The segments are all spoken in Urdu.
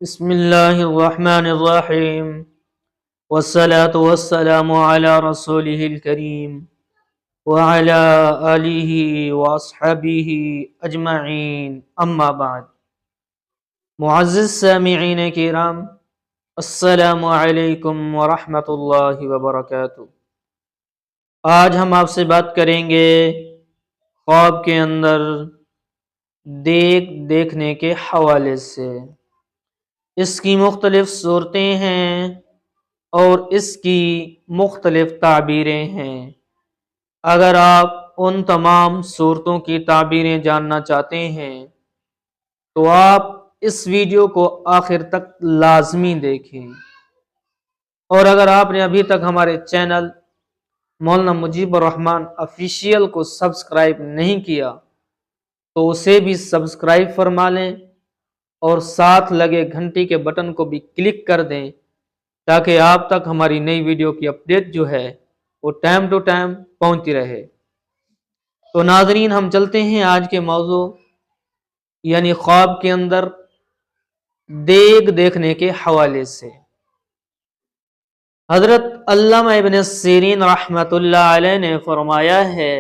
بسم اللہ الرحمن الرحیم والصلاة والسلام علی رسولہ الکریم وعلی آلہ واصحابہ اجمعین اما بعد۔ معزز سامعین کرام، السلام علیکم ورحمۃ اللہ وبرکاتہ۔ آج ہم آپ سے بات کریں گے خواب کے اندر دیکھنے کے حوالے سے۔ اس کی مختلف صورتیں ہیں اور اس کی مختلف تعبیریں ہیں۔ اگر آپ ان تمام صورتوں کی تعبیریں جاننا چاہتے ہیں تو آپ اس ویڈیو کو آخر تک لازمی دیکھیں، اور اگر آپ نے ابھی تک ہمارے چینل مولانا مجیب الرحمن آفیشیل کو سبسکرائب نہیں کیا تو اسے بھی سبسکرائب فرما لیں اور ساتھ لگے گھنٹی کے بٹن کو بھی کلک کر دیں تاکہ آپ تک ہماری نئی ویڈیو کی اپڈیٹ جو ہے وہ ٹائم ٹو ٹائم پہنچتی رہے۔ تو ناظرین، ہم چلتے ہیں آج کے موضوع یعنی خواب کے اندر دیکھنے کے حوالے سے۔ حضرت علامہ ابن سیرین رحمۃ اللہ علیہ نے فرمایا ہے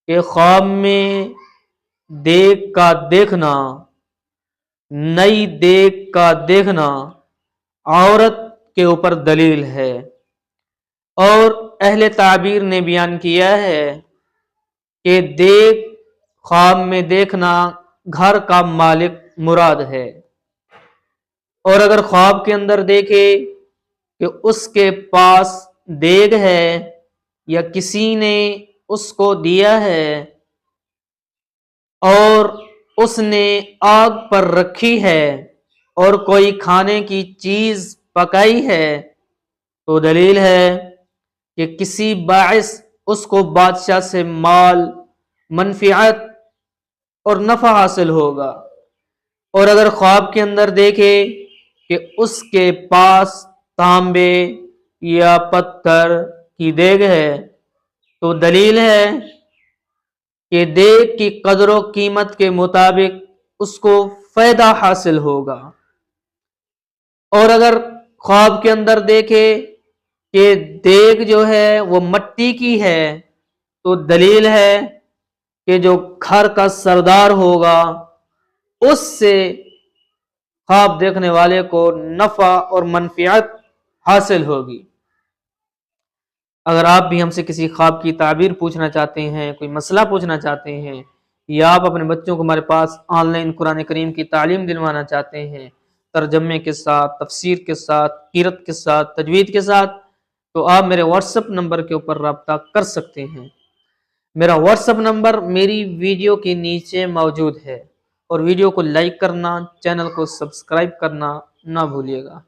کہ خواب میں دیکھنا، نئی کا دیکھنا عورت کے اوپر دلیل ہے، اور اہل تعبیر نے بیان کیا ہے کہ خواب میں دیکھنا گھر کا مالک مراد ہے، اور اگر خواب کے اندر دیکھے کہ اس کے پاس دیگ ہے یا کسی نے اس کو دیا ہے اور اس نے آگ پر رکھی ہے اور کوئی کھانے کی چیز پکائی ہے تو دلیل ہے کہ کسی باعث اس کو بادشاہ سے مال، منفعت اور نفع حاصل ہوگا۔ اور اگر خواب کے اندر دیکھے کہ اس کے پاس تانبے یا پتھر کی دیگ ہے تو دلیل ہے کہ دیگ کی قدر و قیمت کے مطابق اس کو فائدہ حاصل ہوگا۔ اور اگر خواب کے اندر دیکھے کہ دیگ جو ہے وہ مٹی کی ہے تو دلیل ہے کہ جو گھر کا سردار ہوگا اس سے خواب دیکھنے والے کو نفع اور منفعت حاصل ہوگی۔ اگر آپ بھی ہم سے کسی خواب کی تعبیر پوچھنا چاہتے ہیں، کوئی مسئلہ پوچھنا چاہتے ہیں، یا آپ اپنے بچوں کو ہمارے پاس آن لائن قرآن کریم کی تعلیم دلوانا چاہتے ہیں ترجمے کے ساتھ، تفسیر کے ساتھ، قرأت کے ساتھ، تجوید کے ساتھ، تو آپ میرے واٹس ایپ نمبر کے اوپر رابطہ کر سکتے ہیں۔ میرا واٹس ایپ نمبر میری ویڈیو کے نیچے موجود ہے، اور ویڈیو کو لائک کرنا، چینل کو سبسکرائب کرنا نہ بھولیے گا۔